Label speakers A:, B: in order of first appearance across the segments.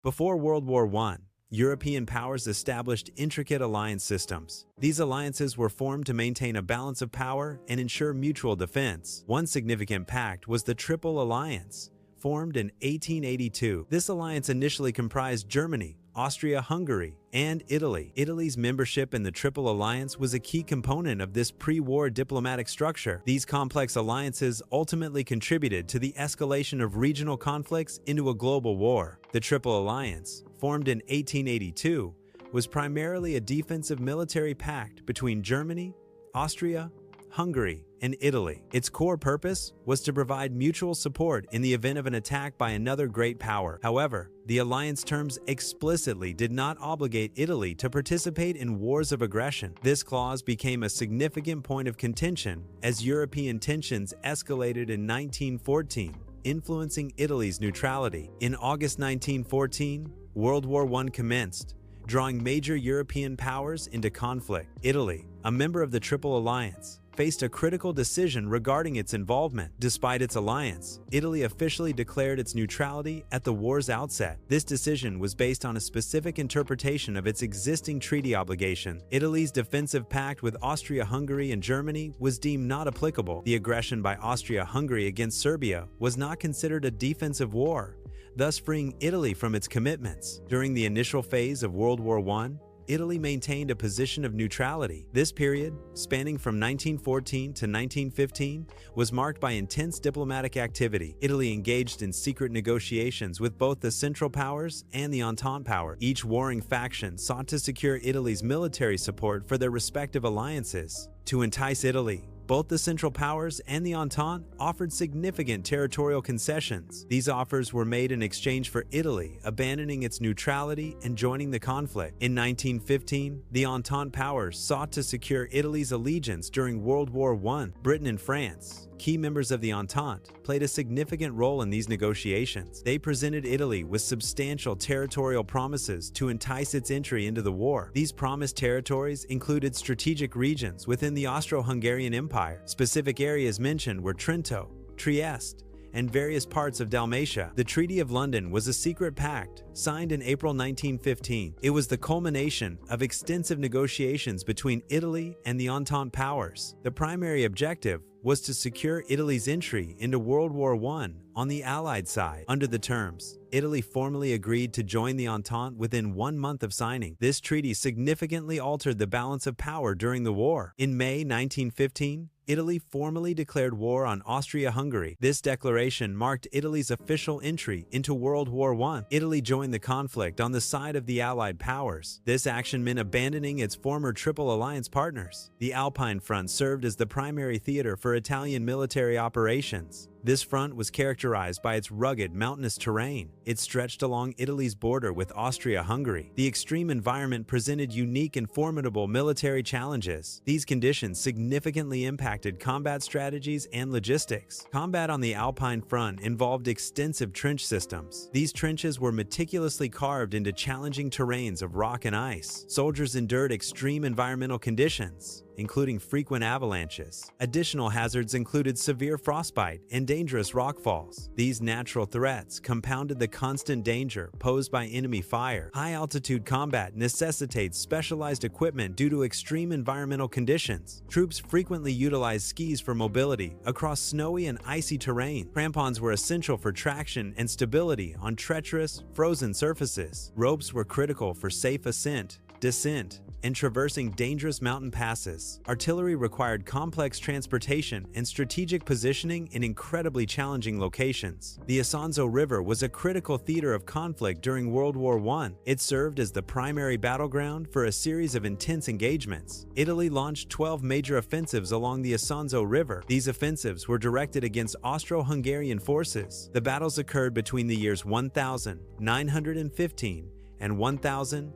A: Before World War I, European powers established intricate alliance systems. These alliances were formed to maintain a balance of power and ensure mutual defense. One significant pact was the Triple Alliance, formed in 1882. This alliance initially comprised Germany, Austria-Hungary, and Italy. Italy's membership in the Triple Alliance was a key component of this pre-war diplomatic structure. These complex alliances ultimately contributed to the escalation of regional conflicts into a global war. The Triple Alliance, formed in 1882, was primarily a defensive military pact between Germany, Austria, Hungary, and Italy. Its core purpose was to provide mutual support in the event of an attack by another great power. However, the alliance terms explicitly did not obligate Italy to participate in wars of aggression. This clause became a significant point of contention as European tensions escalated in 1914, influencing Italy's neutrality. In August 1914, World War I commenced, drawing major European powers into conflict. Italy, a member of the Triple Alliance, faced a critical decision regarding its involvement. Despite its alliance, Italy officially declared its neutrality at the war's outset. This decision was based on a specific interpretation of its existing treaty obligation. Italy's defensive pact with Austria-Hungary and Germany was deemed not applicable. The aggression by Austria-Hungary against Serbia was not considered a defensive war, thus freeing Italy from its commitments. During the initial phase of World War I, Italy maintained a position of neutrality. This period, spanning from 1914 to 1915, was marked by intense diplomatic activity. Italy engaged in secret negotiations with both the Central Powers and the Entente Power. Each warring faction sought to secure Italy's military support for their respective alliances. To entice Italy, both the Central Powers and the Entente offered significant territorial concessions. These offers were made in exchange for Italy abandoning its neutrality and joining the conflict. In 1915, the Entente powers sought to secure Italy's allegiance during World War I. Britain and France, key members of the Entente, played a significant role in these negotiations. They presented Italy with substantial territorial promises to entice its entry into the war. These promised territories included strategic regions within the Austro-Hungarian Empire. Specific areas mentioned were Trento, Trieste, and various parts of Dalmatia. The Treaty of London was a secret pact signed in April 1915. It was the culmination of extensive negotiations between Italy and the Entente powers. The primary objective was to secure Italy's entry into World War I on the Allied side. Under the terms, Italy formally agreed to join the Entente within 1 month of signing. This treaty significantly altered the balance of power during the war. In May 1915, Italy formally declared war on Austria-Hungary. This declaration marked Italy's official entry into World War I. Italy joined the conflict on the side of the Allied powers. This action meant abandoning its former Triple Alliance partners. The Alpine Front served as the primary theater for Italian military operations. This front was characterized by its rugged, mountainous terrain. It stretched along Italy's border with Austria-Hungary. The extreme environment presented unique and formidable military challenges. These conditions significantly impacted combat strategies and logistics. Combat on the Alpine Front involved extensive trench systems. These trenches were meticulously carved into challenging terrains of rock and ice. Soldiers endured extreme environmental conditions, including frequent avalanches. Additional hazards included severe frostbite and dangerous rockfalls. These natural threats compounded the constant danger posed by enemy fire. High-altitude combat necessitates specialized equipment due to extreme environmental conditions. Troops frequently utilized skis for mobility across snowy and icy terrain. Crampons were essential for traction and stability on treacherous, frozen surfaces. Ropes were critical for safe ascent, descent, and traversing dangerous mountain passes. Artillery required complex transportation and strategic positioning in incredibly challenging locations. The Isonzo River was a critical theater of conflict during World War I. It served as the primary battleground for a series of intense engagements. Italy launched 12 major offensives along the Isonzo River. These offensives were directed against Austro-Hungarian forces. The battles occurred between the years 1915 and 1917.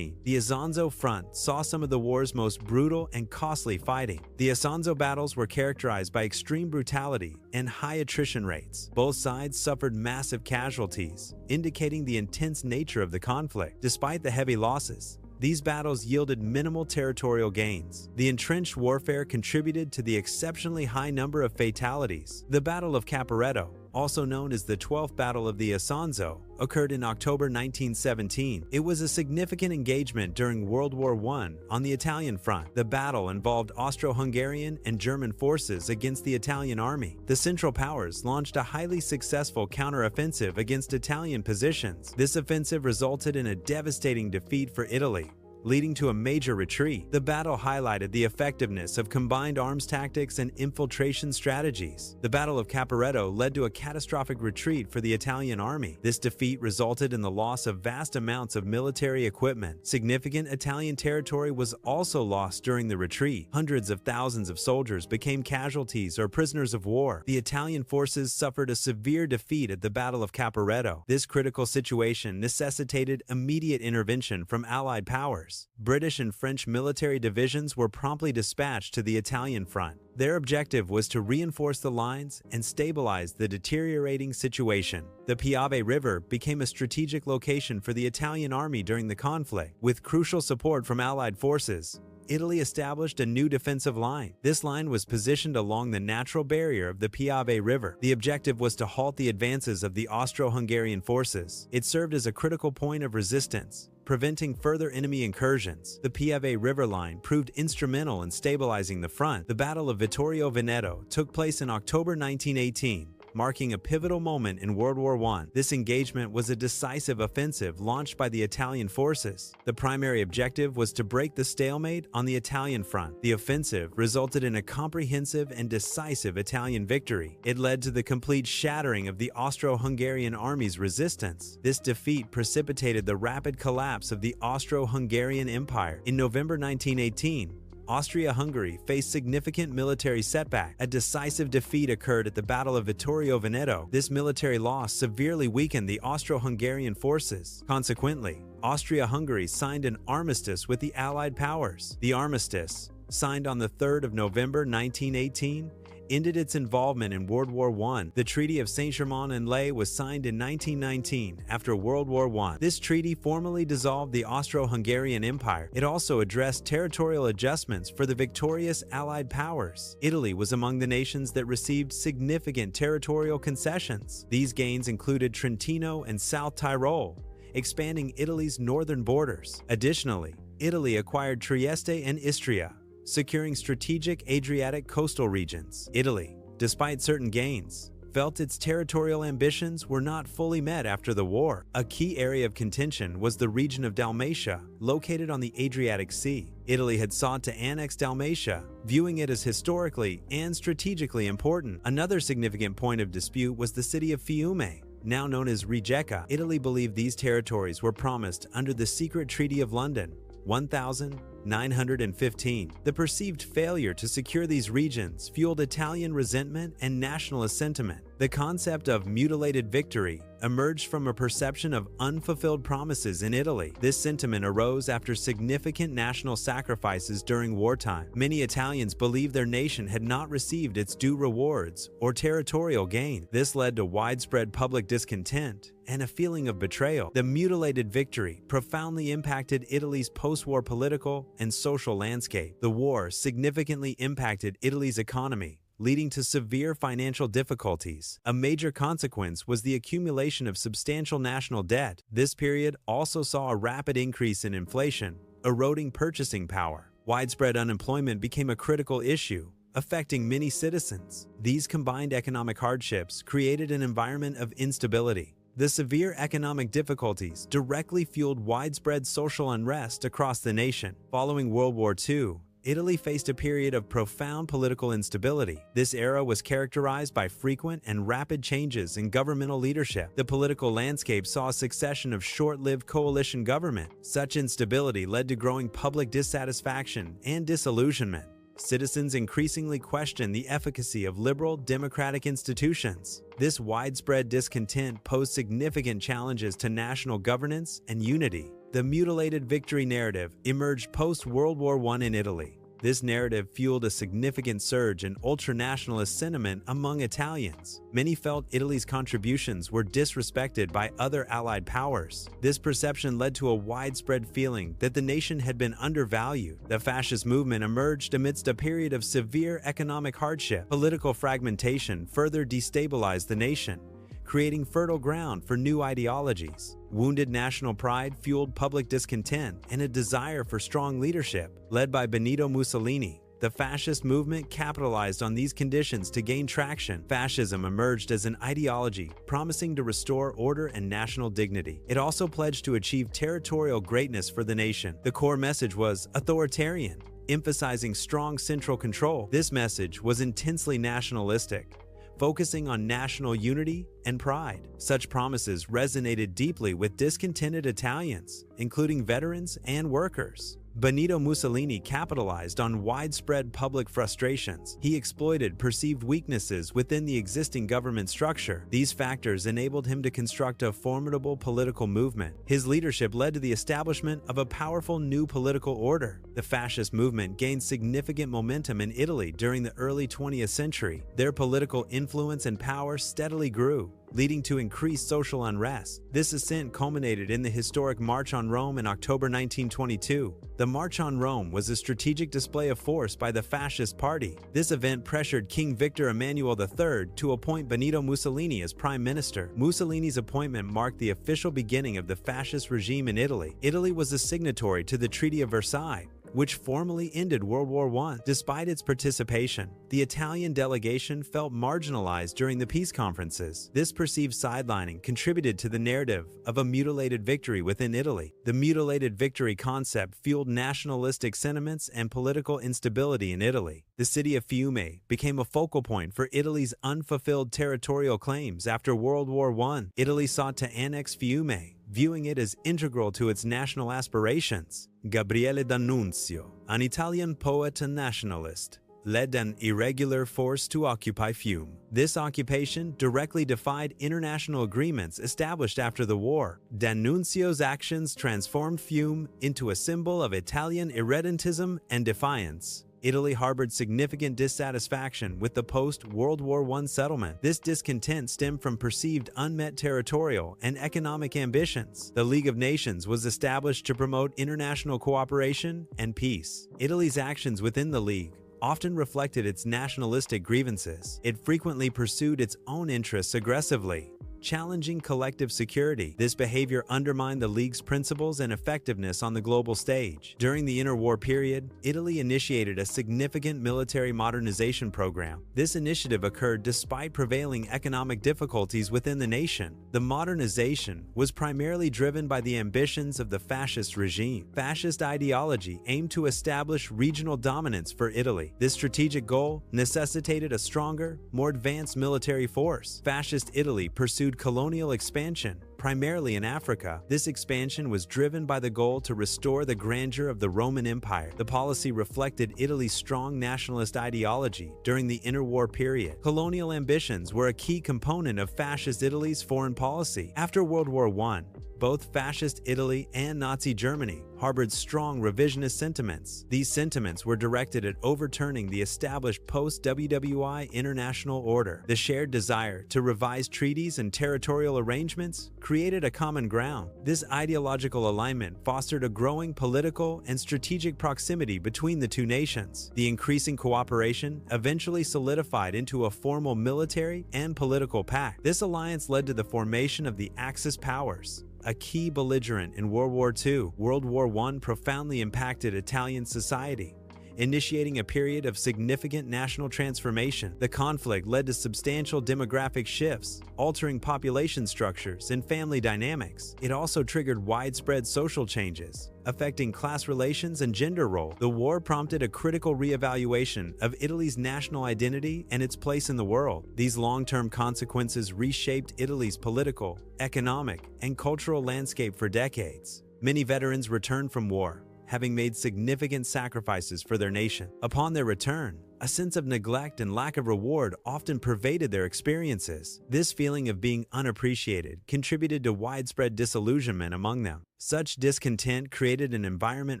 A: The Isonzo Front saw some of the war's most brutal and costly fighting. The Isonzo battles were characterized by extreme brutality and high attrition rates. Both sides suffered massive casualties, indicating the intense nature of the conflict. Despite the heavy losses, these battles yielded minimal territorial gains. The entrenched warfare contributed to the exceptionally high number of fatalities. The Battle of Caporetto, also known as the 12th Battle of the Isonzo, occurred in October 1917. It was a significant engagement during World War I on the Italian front. The battle involved Austro-Hungarian and German forces against the Italian army. The Central Powers launched a highly successful counteroffensive against Italian positions. This offensive resulted in a devastating defeat for Italy, leading to a major retreat. The battle highlighted the effectiveness of combined arms tactics and infiltration strategies. The Battle of Caporetto led to a catastrophic retreat for the Italian army. This defeat resulted in the loss of vast amounts of military equipment. Significant Italian territory was also lost during the retreat. Hundreds of thousands of soldiers became casualties or prisoners of war. The Italian forces suffered a severe defeat at the Battle of Caporetto. This critical situation necessitated immediate intervention from Allied powers. British and French military divisions were promptly dispatched to the Italian front. Their objective was to reinforce the lines and stabilize the deteriorating situation. The Piave River became a strategic location for the Italian army during the conflict. With crucial support from Allied forces, Italy established a new defensive line. This line was positioned along the natural barrier of the Piave River. The objective was to halt the advances of the Austro-Hungarian forces. It served as a critical point of resistance, preventing further enemy incursions. The Piave River line proved instrumental in stabilizing the front. The Battle of Vittorio Veneto took place in October 1918, marking a pivotal moment in World War I. This engagement was a decisive offensive launched by the Italian forces. The primary objective was to break the stalemate on the Italian front. The offensive resulted in a comprehensive and decisive Italian victory. It led to the complete shattering of the Austro-Hungarian army's resistance. This defeat precipitated the rapid collapse of the Austro-Hungarian Empire. In November 1918, Austria-Hungary faced significant military setback. A decisive defeat occurred at the Battle of Vittorio Veneto. This military loss severely weakened the Austro-Hungarian forces. Consequently, Austria-Hungary signed an armistice with the Allied powers. The armistice, signed on the 3rd of November 1918, ended its involvement in World War I. The Treaty of Saint-Germain-en-Laye was signed in 1919 after World War I. This treaty formally dissolved the Austro-Hungarian Empire. It also addressed territorial adjustments for the victorious Allied powers. Italy was among the nations that received significant territorial concessions. These gains included Trentino and South Tyrol, expanding Italy's northern borders. Additionally, Italy acquired Trieste and Istria, securing strategic Adriatic coastal regions. Italy, despite certain gains, felt its territorial ambitions were not fully met after the war. A key area of contention was the region of Dalmatia, located on the Adriatic Sea. Italy had sought to annex Dalmatia, viewing it as historically and strategically important. Another significant point of dispute was the city of Fiume, now known as Rijeka. Italy believed these territories were promised under the secret Treaty of London, 1915. The perceived failure to secure these regions fueled Italian resentment and nationalist sentiment. The concept of mutilated victory emerged from a perception of unfulfilled promises in Italy. This sentiment arose after significant national sacrifices during wartime. Many Italians believed their nation had not received its due rewards or territorial gain. This led to widespread public discontent and a feeling of betrayal. The mutilated victory profoundly impacted Italy's post-war political and social landscape. The war significantly impacted Italy's economy, leading to severe financial difficulties. A major consequence was the accumulation of substantial national debt. This period also saw a rapid increase in inflation, eroding purchasing power. Widespread unemployment became a critical issue, affecting many citizens. These combined economic hardships created an environment of instability. The severe economic difficulties directly fueled widespread social unrest across the nation. Following World War II, Italy faced a period of profound political instability. This era was characterized by frequent and rapid changes in governmental leadership. The political landscape saw a succession of short-lived coalition government. Such instability led to growing public dissatisfaction and disillusionment. Citizens increasingly questioned the efficacy of liberal democratic institutions. This widespread discontent posed significant challenges to national governance and unity. The mutilated victory narrative emerged post-World War I in Italy. This narrative fueled a significant surge in ultranationalist sentiment among Italians. Many felt Italy's contributions were disrespected by other Allied powers. This perception led to a widespread feeling that the nation had been undervalued. The fascist movement emerged amidst a period of severe economic hardship. Political fragmentation further destabilized the nation, creating fertile ground for new ideologies. Wounded national pride fueled public discontent and a desire for strong leadership. Led by Benito Mussolini, the fascist movement capitalized on these conditions to gain traction. Fascism emerged as an ideology, promising to restore order and national dignity. It also pledged to achieve territorial greatness for the nation. The core message was authoritarian, emphasizing strong central control. This message was intensely nationalistic, focusing on national unity and pride. Such promises resonated deeply with discontented Italians, including veterans and workers. Benito Mussolini capitalized on widespread public frustrations. He exploited perceived weaknesses within the existing government structure. These factors enabled him to construct a formidable political movement. His leadership led to the establishment of a powerful new political order. The fascist movement gained significant momentum in Italy during the early 20th century. Their political influence and power steadily grew, leading to increased social unrest. This ascent culminated in the historic March on Rome in October 1922. The March on Rome was a strategic display of force by the Fascist Party. This event pressured King Victor Emmanuel III to appoint Benito Mussolini as prime minister. Mussolini's appointment marked the official beginning of the fascist regime in Italy. Italy was a signatory to the Treaty of Versailles, which formally ended World War I. Despite its participation, the Italian delegation felt marginalized during the peace conferences. This perceived sidelining contributed to the narrative of a mutilated victory within Italy. The mutilated victory concept fueled nationalistic sentiments and political instability in Italy. The city of Fiume became a focal point for Italy's unfulfilled territorial claims after World War I. Italy sought to annex Fiume, viewing it as integral to its national aspirations. Gabriele D'Annunzio, an Italian poet and nationalist, led an irregular force to occupy Fiume. This occupation directly defied international agreements established after the war. D'Annunzio's actions transformed Fiume into a symbol of Italian irredentism and defiance. Italy harbored significant dissatisfaction with the post-World War I settlement. This discontent stemmed from perceived unmet territorial and economic ambitions. The League of Nations was established to promote international cooperation and peace. Italy's actions within the League often reflected its nationalistic grievances. It frequently pursued its own interests aggressively, challenging collective security. This behavior undermined the League's principles and effectiveness on the global stage. During the interwar period, Italy initiated a significant military modernization program. This initiative occurred despite prevailing economic difficulties within the nation. The modernization was primarily driven by the ambitions of the fascist regime. Fascist ideology aimed to establish regional dominance for Italy. This strategic goal necessitated a stronger, more advanced military force. Fascist Italy pursued colonial expansion, primarily in Africa. This expansion was driven by the goal to restore the grandeur of the Roman Empire. The policy reflected Italy's strong nationalist ideology during the interwar period. Colonial ambitions were a key component of fascist Italy's foreign policy. After World War I, both fascist Italy and Nazi Germany harbored strong revisionist sentiments. These sentiments were directed at overturning the established post-WWI international order. The shared desire to revise treaties and territorial arrangements created a common ground. This ideological alignment fostered a growing political and strategic proximity between the two nations. The increasing cooperation eventually solidified into a formal military and political pact. This alliance led to the formation of the Axis powers, a key belligerent in World War II. World War I profoundly impacted Italian society, initiating a period of significant national transformation. The conflict led to substantial demographic shifts, altering population structures and family dynamics. It also triggered widespread social changes, affecting class relations and gender roles. The war prompted a critical reevaluation of Italy's national identity and its place in the world. These long-term consequences reshaped Italy's political, economic, and cultural landscape for decades. Many veterans returned from war, having made significant sacrifices for their nation. Upon their return, a sense of neglect and lack of reward often pervaded their experiences. This feeling of being unappreciated contributed to widespread disillusionment among them. Such discontent created an environment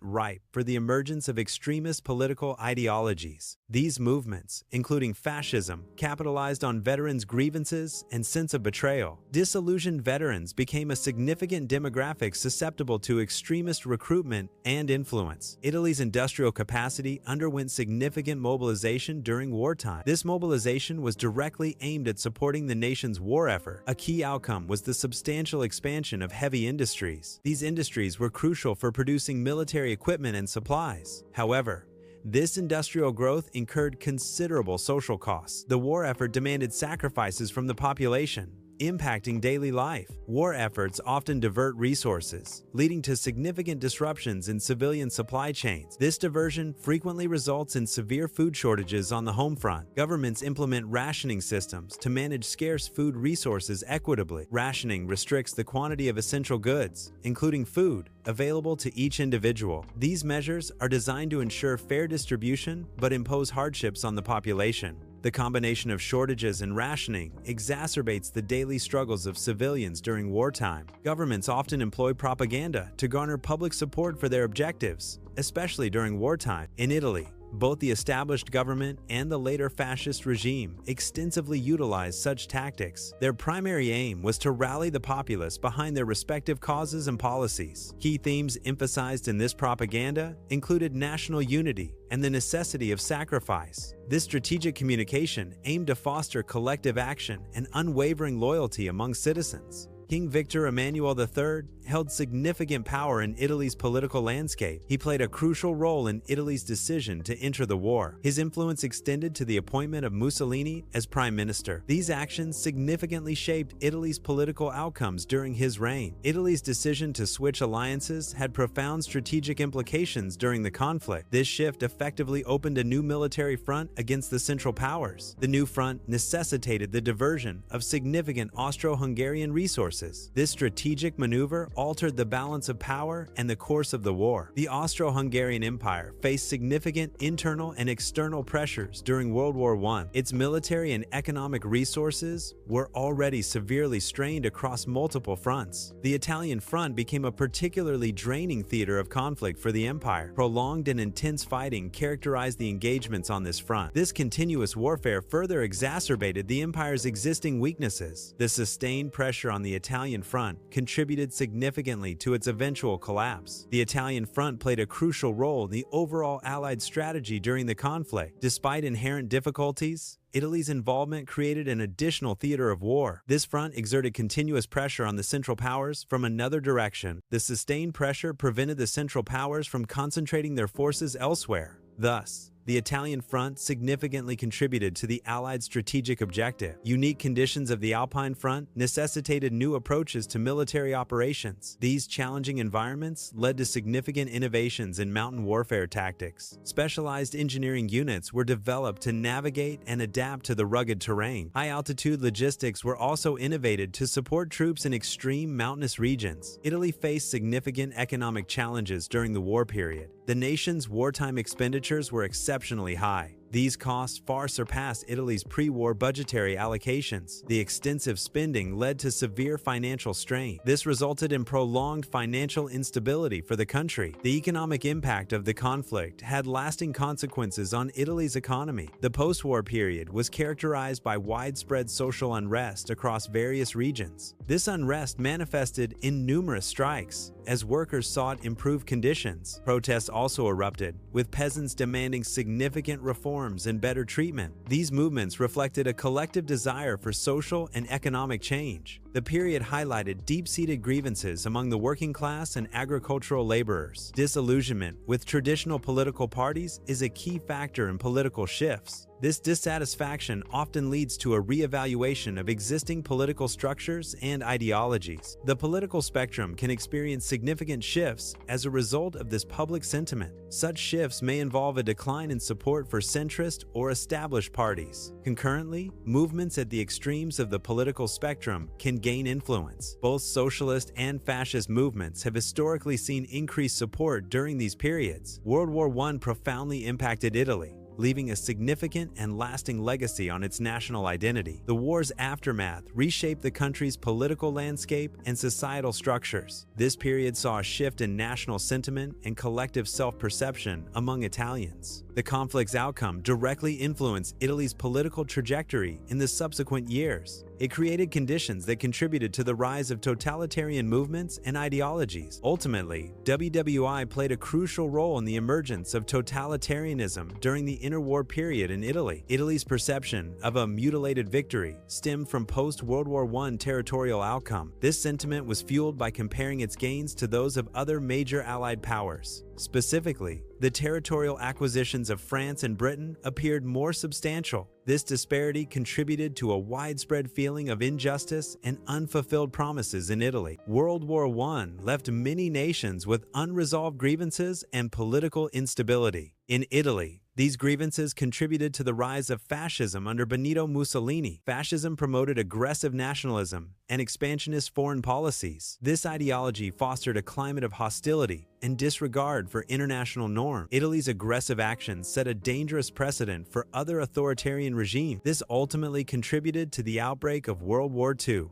A: ripe for the emergence of extremist political ideologies. These movements, including fascism, capitalized on veterans' grievances and sense of betrayal. Disillusioned veterans became a significant demographic susceptible to extremist recruitment and influence. Italy's industrial capacity underwent significant mobilization during wartime. This mobilization was directly aimed at supporting the nation's war effort. A key outcome was the substantial expansion of heavy industries. These industries were crucial for producing military equipment and supplies. However, this industrial growth incurred considerable social costs. The war effort demanded sacrifices from the population, impacting daily life. War efforts often divert resources, leading to significant disruptions in civilian supply chains. This diversion frequently results in severe food shortages on the home front. Governments implement rationing systems to manage scarce food resources equitably. Rationing restricts the quantity of essential goods, including food, available to each individual. These measures are designed to ensure fair distribution but impose hardships on the population. The combination of shortages and rationing exacerbates the daily struggles of civilians during wartime. Governments often employ propaganda to garner public support for their objectives, especially during wartime. In Italy, both the established government and the later fascist regime extensively utilized such tactics. Their primary aim was to rally the populace behind their respective causes and policies. Key themes emphasized in this propaganda included national unity and the necessity of sacrifice. This strategic communication aimed to foster collective action and unwavering loyalty among citizens. King Victor Emmanuel III held significant power in Italy's political landscape. He played a crucial role in Italy's decision to enter the war. His influence extended to the appointment of Mussolini as prime minister. These actions significantly shaped Italy's political outcomes during his reign. Italy's decision to switch alliances had profound strategic implications during the conflict. This shift effectively opened a new military front against the Central Powers. The new front necessitated the diversion of significant Austro-Hungarian resources. This strategic maneuver altered the balance of power and the course of the war. The Austro-Hungarian Empire faced significant internal and external pressures during World War I. Its military and economic resources were already severely strained across multiple fronts. The Italian front became a particularly draining theater of conflict for the empire. Prolonged and intense fighting characterized the engagements on this front. This continuous warfare further exacerbated the empire's existing weaknesses. The sustained pressure on the Italian front contributed significantly to its eventual collapse. The Italian front played a crucial role in the overall Allied strategy during the conflict. Despite inherent difficulties, Italy's involvement created an additional theater of war. This front exerted continuous pressure on the Central Powers from another direction. The sustained pressure prevented the Central Powers from concentrating their forces elsewhere. Thus, the Italian front significantly contributed to the Allied strategic objective. Unique conditions of the Alpine front necessitated new approaches to military operations. These challenging environments led to significant innovations in mountain warfare tactics. Specialized engineering units were developed to navigate and adapt to the rugged terrain. High-altitude logistics were also innovated to support troops in extreme mountainous regions. Italy faced significant economic challenges during the war period. The nation's wartime expenditures were exceptionally high. These costs far surpassed Italy's pre-war budgetary allocations. The extensive spending led to severe financial strain. This resulted in prolonged financial instability for the country. The economic impact of the conflict had lasting consequences on Italy's economy. The post-war period was characterized by widespread social unrest across various regions. This unrest manifested in numerous strikes as workers sought improved conditions. Protests also erupted, with peasants demanding significant reforms and better treatment. These movements reflected a collective desire for social and economic change. The period highlighted deep-seated grievances among the working class and agricultural laborers. Disillusionment with traditional political parties is a key factor in political shifts. This dissatisfaction often leads to a re-evaluation of existing political structures and ideologies. The political spectrum can experience significant shifts as a result of this public sentiment. Such shifts may involve a decline in support for centrist or established parties. Concurrently, movements at the extremes of the political spectrum can gain influence. Both socialist and fascist movements have historically seen increased support during these periods. World War I profoundly impacted Italy. leaving a significant and lasting legacy on its national identity. The war's aftermath reshaped the country's political landscape and societal structures. This period saw a shift in national sentiment and collective self-perception among Italians. The conflict's outcome directly influenced Italy's political trajectory in the subsequent years. It created conditions that contributed to the rise of totalitarian movements and ideologies. Ultimately, WWI played a crucial role in the emergence of totalitarianism during the interwar period in Italy. Italy's perception of a mutilated victory stemmed from post-World War I territorial outcome. This sentiment was fueled by comparing its gains to those of other major Allied powers. Specifically, the territorial acquisitions of France and Britain appeared more substantial. This disparity contributed to a widespread feeling of injustice and unfulfilled promises in Italy. World War I left many nations with unresolved grievances and political instability. In Italy, these grievances contributed to the rise of fascism under Benito Mussolini. Fascism promoted aggressive nationalism and expansionist foreign policies. This ideology fostered a climate of hostility and disregard for international norms. Italy's aggressive actions set a dangerous precedent for other authoritarian regimes. This ultimately contributed to the outbreak of World War II.